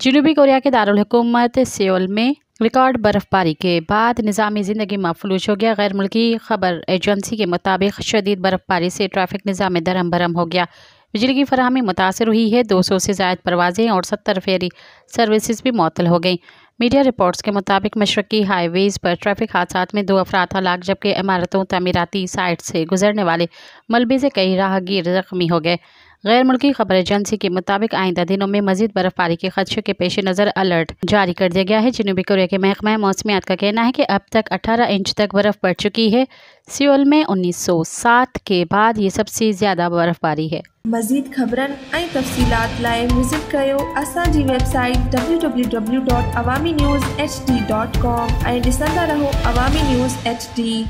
जनूबी कोरिया के दारुल हुकूमत सियोल में रिकॉर्ड बर्फबारी के बाद निज़ामी ज़िंदगी मफलूज हो गया। गैर मुल्की खबर एजेंसी के मुताबिक शदीद बर्फबारी से ट्रैफिक निज़ाम दरहम भरम हो गया। बिजली की फराहमी मुतासर हुई है। 200 से ज़ायद परवाज़ें और 70 फेरी सर्विसेज भी मुअत्तल हो गई। मीडिया रिपोर्ट्स के मुताबिक मशरकी हाईवेज़ पर ट्रैफिक हादसात में 2 अफराद हलाक, जबकि इमारतों तमीराती साइट से गुजरने वाले मलबे से कई राहगीर ज़ख्मी हो गए। गैर मुल्की खबर एजेंसी के मुताबिक आइंदा दिनों में मजीद बर्फबारी के खदशे के पेश नज़र अलर्ट जारी कर दिया गया है। जनूबी कोरिया के महकमा मौसमियात का कहना है कि अब तक 18 इंच तक बर्फ पड़ चुकी है। सियोल में 1907 के बाद ये सबसे ज़्यादा बर्फबारी है। मज़ीद खबरन ऐं तफ़सीलात लाइ विज़िट कयो असांजी वेबसाइट www.awamiNewsHD.com ऐं ॾिसंदा रहो अवामी न्यूज़ HD।